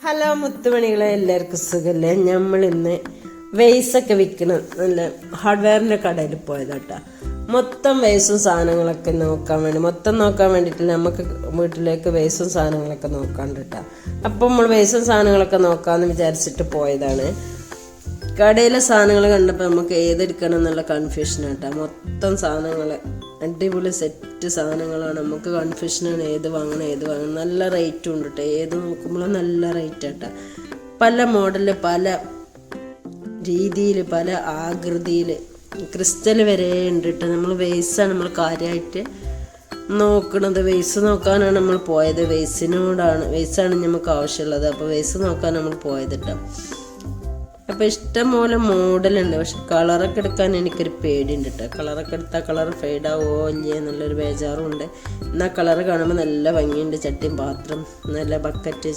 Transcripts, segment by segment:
Hello മുത്തുമണികളെ, എല്ലാവർക്കും സുഖല്ലേ? നമ്മളിന്ന് വെയ്സൊക്കെ വിൽക്കുന്ന നല്ല ഹാർഡ്വെയറിൻ്റെ കടയിൽ പോയതാട്ടാ. മൊത്തം വെയ്സും സാധനങ്ങളൊക്കെ നോക്കാൻ വേണ്ടിയിട്ട് നമുക്ക് വീട്ടിലേക്ക് വെയ്സും സാധനങ്ങളൊക്കെ നോക്കാണ്ടിട്ടാ. അപ്പം നമ്മൾ വെയ്സും സാധനങ്ങളൊക്കെ നോക്കാമെന്ന് വിചാരിച്ചിട്ട് പോയതാണ്. കടയിലെ സാധനങ്ങൾ കണ്ടപ്പോൾ നമുക്ക് ഏതെടുക്കണം എന്നുള്ള കൺഫ്യൂഷനാട്ടാ. മൊത്തം സാധനങ്ങൾ അടിപൊളി സെറ്റ് സാധനങ്ങളാണ്. നമുക്ക് കൺഫ്യൂഷനാണ് ഏത് വാങ്ങണം. നല്ല റേറ്റും ഉണ്ട് കേട്ടോ. ഏത് നോക്കുമ്പോഴും നല്ല റേറ്റ് ആട്ടാ. പല മോഡല്, പല രീതിയിൽ, പല ആകൃതിയിൽ, ക്രിസ്റ്റൽ വരെ ഉണ്ട് കേട്ടോ. നമ്മൾ വെയ്സാണ് നമ്മൾ കാര്യമായിട്ട് നോക്കണത്. വെയ്സ് നോക്കാനാണ് നമ്മൾ പോയത്. വെയ്സാണ് നമുക്ക് ആവശ്യമുള്ളത്. അപ്പോൾ വെയ്സ് നോക്കാൻ നമ്മൾ പോയത് കേട്ടോ. അപ്പോൾ ഇഷ്ടംപോലെ മോഡലുണ്ട്. പക്ഷെ കളറൊക്കെ എടുക്കാൻ എനിക്കൊരു പേടിയുണ്ട് കേട്ടോ. കളറൊക്കെ എടുത്താൽ കളർ ഫെയ്ഡാവോ ഇല്ലേ എന്നുള്ളൊരു ബേജാറും ഉണ്ട്. എന്നാൽ കളറ് കാണുമ്പോൾ നല്ല ഭംഗിയുണ്ട്. ചട്ടിയും പാത്രം, നല്ല ബക്കറ്റ്,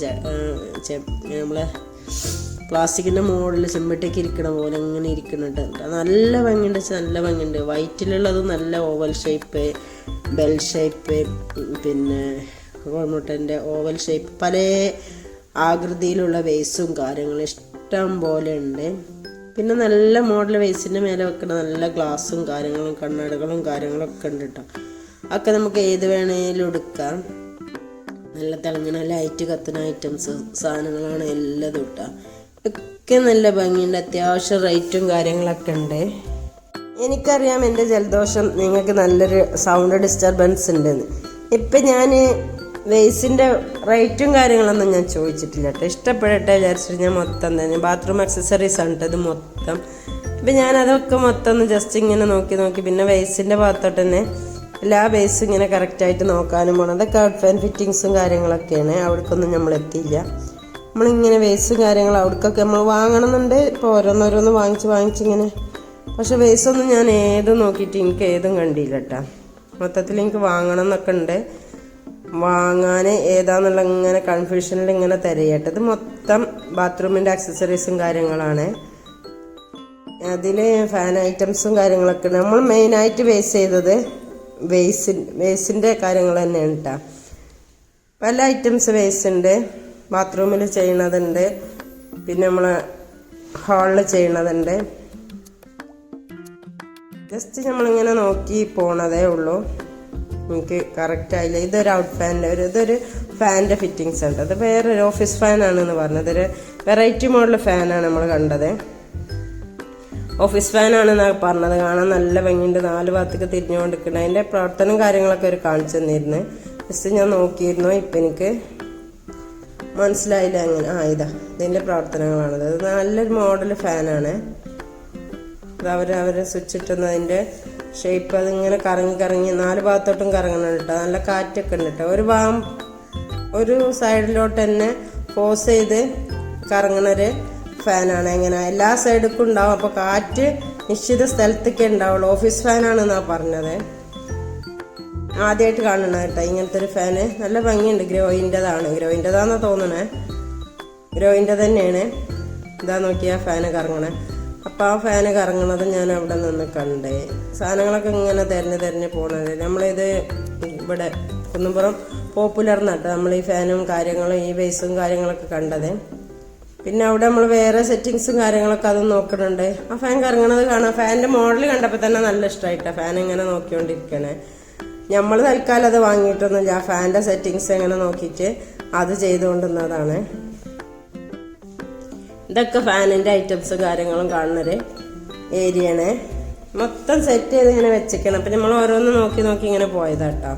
നമ്മളെ പ്ലാസ്റ്റിക്കിൻ്റെ മോഡൽ ചെമ്പട്ടേക്ക് ഇരിക്കണ പോലെ അങ്ങനെ ഇരിക്കുന്നുണ്ട്. നല്ല ഭംഗിയുണ്ട്, നല്ല ഭംഗിയുണ്ട്. വൈറ്റിലുള്ളതും നല്ല ഓവൽ ഷേപ്പ്, ബെൽ ഷേപ്പ്, പിന്നെ കോൾമുട്ടൻ്റെ ഓവൽ ഷേപ്പ്, പല ആകൃതിയിലുള്ള വേസും കാര്യങ്ങളും ഇഷ്ടം പോലെ ഉണ്ട്. പിന്നെ നല്ല മോഡൽ വെയ്സിൻ്റെ മേലെ വെക്കണ നല്ല ഗ്ലാസും കാര്യങ്ങളും കണ്ണടകളും കാര്യങ്ങളൊക്കെ ഉണ്ട് കേട്ടോ. ഒക്കെ നമുക്ക് ഏത് വേണേലും എടുക്കാം. നല്ല തിളങ്ങണ ലൈറ്റ് കത്തുന്ന ഐറ്റംസ് സാധനങ്ങളാണ് എല്ലാം കേട്ടോ. ഒക്കെ നല്ല ഭംഗിയുണ്ട്. അത്യാവശ്യം റേറ്റും കാര്യങ്ങളൊക്കെ ഉണ്ട്. എനിക്കറിയാം എൻ്റെ ജലദോഷം നിങ്ങൾക്ക് നല്ലൊരു സൗണ്ട് ഡിസ്റ്റർബൻസ് ഉണ്ടെന്ന്. ഇപ്പം ഞാൻ വെയ്സിൻ്റെ റേറ്റും കാര്യങ്ങളൊന്നും ഞാൻ ചോദിച്ചിട്ടില്ല കേട്ടോ. ഇഷ്ടപ്പെടട്ടെ വിചാരിച്ചിട്ട് ഞാൻ മൊത്തം തന്നെ ബാത്റൂം ആക്സസറീസ് ആണ് ഇത് മൊത്തം. ഇപ്പം ഞാനതൊക്കെ മൊത്തം ഒന്ന് ജസ്റ്റ് ഇങ്ങനെ നോക്കി പിന്നെ വെയ്സിൻ്റെ ഭാഗത്തോട്ട് തന്നെ എല്ലാ വെയ്സും ഇങ്ങനെ കറക്റ്റായിട്ട് നോക്കാനും പോകണം. അതൊക്കെ ഔട്ട് ഫാൻ ഫിറ്റിങ്സും കാര്യങ്ങളൊക്കെയാണ്. അവിടേക്കൊന്നും നമ്മൾ എത്തിയില്ല. നമ്മളിങ്ങനെ വെയ്സും കാര്യങ്ങളും അവിടേക്കൊക്കെ നമ്മൾ വാങ്ങണമെന്നുണ്ട്. ഇപ്പോൾ ഓരോന്നോരോന്ന് വാങ്ങിച്ചിങ്ങനെ. പക്ഷെ വെയ്സൊന്നും ഞാൻ ഏതും നോക്കിയിട്ട് എനിക്ക് ഏതും കണ്ടില്ല കേട്ടോ. മൊത്തത്തിൽ എനിക്ക് വാങ്ങണം എന്നൊക്കെ ഉണ്ട്. വാങ്ങാൻ ഏതാന്നുള്ള ഇങ്ങനെ കൺഫ്യൂഷനിൽ ഇങ്ങനെ തിരയട്ടെ. ഇത് മൊത്തം ബാത്റൂമിൻ്റെ ആക്സസറീസും കാര്യങ്ങളാണ്. അതിൽ ഫാൻ ഐറ്റംസും കാര്യങ്ങളൊക്കെ ഉണ്ട്. നമ്മൾ മെയിനായിട്ട് ബേസ് ചെയ്തത് വേസിൻ്റെ കാര്യങ്ങൾ തന്നെയാണ് കേട്ടോ. പല ഐറ്റംസ് വേസ് ഉണ്ട്. ബാത്റൂമിൽ ചെയ്യണതുണ്ട്, പിന്നെ നമ്മൾ ഹാളിൽ ചെയ്യണതുണ്ട്. ജസ്റ്റ് നമ്മളിങ്ങനെ നോക്കി പോണതേ ഉള്ളൂ. എനിക്ക് കറക്റ്റ് ആയില്ല. ഇതൊരു ഔട്ട് ഫാനിൻ്റെ ഇതൊരു ഫാനിൻ്റെ ഫിറ്റിങ്സ് ഉണ്ട്. അത് വേറൊരു ഓഫീസ് ഫാനാണെന്ന് പറഞ്ഞത്. ഒരു വെറൈറ്റി മോഡൽ ഫാനാണ് നമ്മൾ കണ്ടത്. ഓഫീസ് ഫാനാണെന്നാണ് പറഞ്ഞത്. കാണാൻ നല്ല ഭംഗിയുണ്ട്. 4 ഭാഗത്തേക്ക് തിരിഞ്ഞുകൊണ്ടിരിക്കുന്നത്. അതിൻ്റെ പ്രവർത്തനം കാര്യങ്ങളൊക്കെ ഒരു കാണിച്ചു തന്നിരുന്നു. ജസ്റ്റ് ഞാൻ നോക്കിയിരുന്നു. ഇപ്പം എനിക്ക് മനസ്സിലായില്ല അങ്ങനെ. ഇതിൻ്റെ പ്രവർത്തനങ്ങളാണത്. അത് നല്ലൊരു മോഡൽ ഫാനാണ്. അത് അവർ സ്വിച്ച് ഇട്ടുന്നതിൻ്റെ ഷേപ്പ് അതിങ്ങനെ കറങ്ങി 4 ഭാഗത്തോട്ടും കറങ്ങണം കേട്ടോ. നല്ല കാറ്റൊക്കെ ഉണ്ട് കേട്ടോ. ഒരു സൈഡിലോട്ട് തന്നെ ഫോഴ്സ് ചെയ്ത് കറങ്ങണൊരു ഫാനാണ്. എങ്ങനെ എല്ലാ സൈഡിലും ഉണ്ടാവും. അപ്പോൾ കാറ്റ് നിശ്ചിത സ്ഥലത്തൊക്കെ ഉണ്ടാവുള്ളൂ. ഓഫീസ് ഫാനാണെന്നാണ് പറഞ്ഞത്. ആദ്യമായിട്ട് കാണണം കേട്ടോ ഇങ്ങനത്തെ ഒരു ഫാന്. നല്ല ഭംഗിയുണ്ട്. ഗ്രോയിൻ്റെതാണെന്ന് തോന്നണേ. ഗ്രോയിൻ്റെ തന്നെയാണ്. ഇതാ നോക്കിയാൽ ഫാന് കറങ്ങണേ. അപ്പോൾ ആ ഫാന് കറങ്ങണത് ഞാൻ അവിടെ നിന്ന് കണ്ടേ. സാധനങ്ങളൊക്കെ ഇങ്ങനെ തിരഞ്ഞ് പോകണത്. നമ്മളിത് ഇവിടെ കുന്നുംപുറം പോപ്പുലർ നട്ട് നമ്മൾ ഈ ഫാനും കാര്യങ്ങളും ഈ ബേസും കാര്യങ്ങളൊക്കെ കണ്ടത്. പിന്നെ അവിടെ നമ്മൾ വേറെ സെറ്റിങ്സും കാര്യങ്ങളൊക്കെ അതും നോക്കുന്നുണ്ട്. ആ ഫാൻ കറങ്ങണത് കാണാം. ഫാനിൻ്റെ മോഡൽ കണ്ടപ്പോൾ തന്നെ നല്ല ഇഷ്ടമായിട്ടാണ്. ഫാൻ ഇങ്ങനെ നോക്കിക്കൊണ്ടിരിക്കണേ. നമ്മൾ തൽക്കാലം അത് വാങ്ങിയിട്ടൊന്നുമില്ല. ആ ഫാനിൻ്റെ സെറ്റിങ്സ് എങ്ങനെ നോക്കിയിട്ട് അത് ചെയ്തുകൊണ്ടിരുന്നതാണ്. ഇതൊക്കെ ഫാനിൻ്റെ ഐറ്റംസും കാര്യങ്ങളും കാണുന്നൊരു ഏരിയയാണ്. മൊത്തം സെറ്റ് ചെയ്ത് ഇങ്ങനെ വെച്ചിരിക്കണം. അപ്പം നമ്മൾ ഓരോന്ന് നോക്കി ഇങ്ങനെ പോയതാട്ടോ.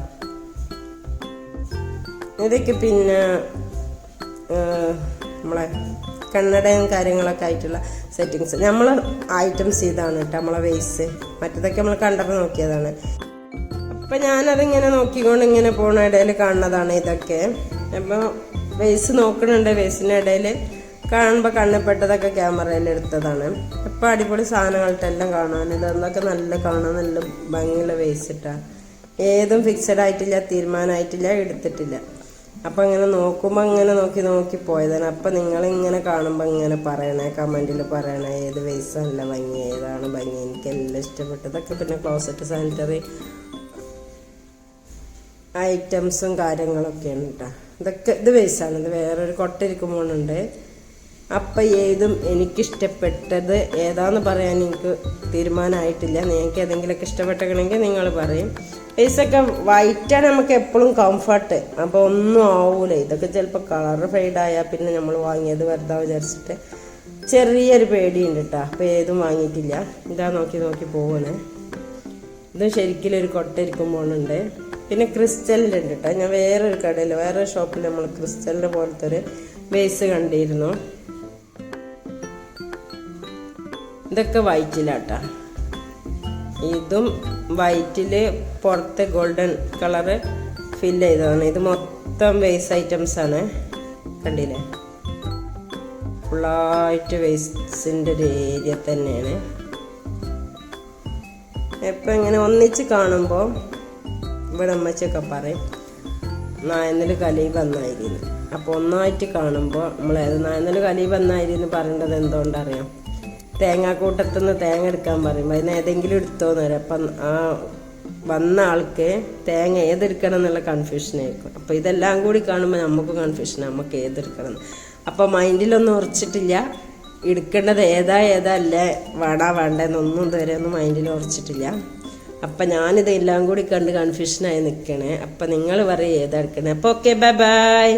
ഇതൊക്കെ പിന്നെ നമ്മളെ കണ്ണടയും കാര്യങ്ങളൊക്കെ ആയിട്ടുള്ള സെറ്റിങ്സ് നമ്മൾ ഐറ്റംസ് ഇതാണ് കേട്ടോ. നമ്മളെ വേസ് മറ്റതൊക്കെ നമ്മൾ കണ്ടപ്പോൾ നോക്കിയതാണ്. അപ്പം ഞാനതിങ്ങനെ നോക്കിക്കൊണ്ട് ഇങ്ങനെ പോണ ഇടയിൽ കാണുന്നതാണ് ഇതൊക്കെ. അപ്പോൾ വേസ് നോക്കണുണ്ട്. വേസിൻ്റെ ഇടയിൽ കാണുമ്പോൾ കണ്ണപ്പെട്ടതൊക്കെ ക്യാമറയിൽ എടുത്തതാണ്. ഇപ്പോൾ അടിപൊളി സാധനങ്ങൾട്ടെല്ലാം കാണാൻ. ഇതൊക്കെ കാണാൻ നല്ല ഭംഗിയുള്ള വേസിട്ടാണ്. ഏതും ഫിക്സഡ് ആയിട്ടില്ല, തീരുമാനമായിട്ടില്ല, എടുത്തിട്ടില്ല. അപ്പം ഇങ്ങനെ നോക്കുമ്പോൾ ഇങ്ങനെ നോക്കി പോയതാണ്. അപ്പം നിങ്ങളിങ്ങനെ കാണുമ്പോൾ ഇങ്ങനെ പറയണേ, കമൻറ്റിൽ പറയണേ ഏത് വേസല്ല ഭംഗി, ഏതാണ് ഭംഗി. എനിക്കെല്ലാം ഇഷ്ടപ്പെട്ടതൊക്കെ. പിന്നെ ക്ലോസറ്റ് സാനിറ്ററി ഐറ്റംസും കാര്യങ്ങളൊക്കെയാണ് കേട്ടോ. ഇതൊക്കെ ഇത് വേസാണ്. ഇത് വേറൊരു കൊട്ടിരിക്കുമ്പോഴുണ്ട്. അപ്പം ഏതും എനിക്കിഷ്ടപ്പെട്ടത് ഏതാന്ന് പറയാൻ എനിക്ക് തീരുമാനമായിട്ടില്ല. നിങ്ങൾക്ക് ഏതെങ്കിലുമൊക്കെ ഇഷ്ടപ്പെട്ടെങ്കിൽ നിങ്ങൾ പറയും. വേസൊക്കെ വൈറ്റാണ് നമുക്ക് എപ്പോഴും കംഫർട്ട്. അപ്പോൾ ഒന്നും ആവൂല. ഇതൊക്കെ ചിലപ്പോൾ കളർ ഫെയ്ഡായാൽ പിന്നെ നമ്മൾ വാങ്ങിയത് വെറുതെ വിചാരിച്ചിട്ട് ചെറിയൊരു പേടിയുണ്ട് കേട്ടോ. അപ്പോൾ ഏതും വാങ്ങിയിട്ടില്ല. ഇതാ നോക്കി നോക്കി പോകണേ. ഇതും ശരിക്കും ഒരു കൊട്ടിരിക്കുമ്പോഴുണ്ട്. പിന്നെ ക്രിസ്റ്റലിൻ്റെ ഉണ്ട് കേട്ടോ. ഞാൻ വേറൊരു കടയിൽ വേറൊരു ഷോപ്പിൽ നമ്മൾ ക്രിസ്റ്റലിൻ്റെ പോലത്തെ ഒരു വേസ് കണ്ടിരുന്നു. ഇതൊക്കെ വൈറ്റിലാട്ടാ. ഇതും വൈറ്റിൽ പുറത്തെ ഗോൾഡൻ കളറ് ഫില്ല് ചെയ്തതാണ്. ഇത് മൊത്തം വേസ്റ്റ് ഐറ്റംസ് ആണ്. കണ്ടില്ലേ, ഫുള്ളായിട്ട് വേസ്റ്റിൻ്റെ ഒരു ഏരിയ തന്നെയാണ്. ഇപ്പം ഇങ്ങനെ ഒന്നിച്ച് കാണുമ്പോൾ ഇവിടെ അമ്മച്ചൊക്കെ പറയും നായന്നൽ കലി വന്നായിരുന്നു. അപ്പോൾ ഒന്നായിട്ട് കാണുമ്പോൾ നമ്മൾ നായന്നൽ കലി വന്നായിരുന്നു പറയേണ്ടത് എന്തുകൊണ്ടറിയാം? തേങ്ങാക്കൂട്ടത്തുനിന്ന് തേങ്ങ എടുക്കാൻ പറയുമ്പോൾ അതിന് ഏതെങ്കിലും എടുത്തോന്ന് വരാം. അപ്പം ആ വന്ന ആൾക്ക് തേങ്ങ ഏതെടുക്കണം എന്നുള്ള കൺഫ്യൂഷനായിരിക്കും. അപ്പോൾ ഇതെല്ലാം കൂടി കാണുമ്പോൾ നമുക്ക് കൺഫ്യൂഷൻ, നമുക്ക് ഏതെടുക്കണം. അപ്പോൾ മൈൻഡിലൊന്നും ഉറച്ചിട്ടില്ല. എടുക്കേണ്ടത് ഏതാ അല്ലേ വേണ്ടെന്നൊന്നും ഇതുവരെ ഒന്നും മൈൻഡിൽ ഉറച്ചിട്ടില്ല. അപ്പം ഞാനിത് എല്ലാം കൂടി കണ്ട് കൺഫ്യൂഷനായി നിൽക്കണേ. അപ്പം നിങ്ങൾ പറയും ഏതാ എടുക്കണേ. അപ്പോൾ ഓക്കെ, ബൈ ബൈ.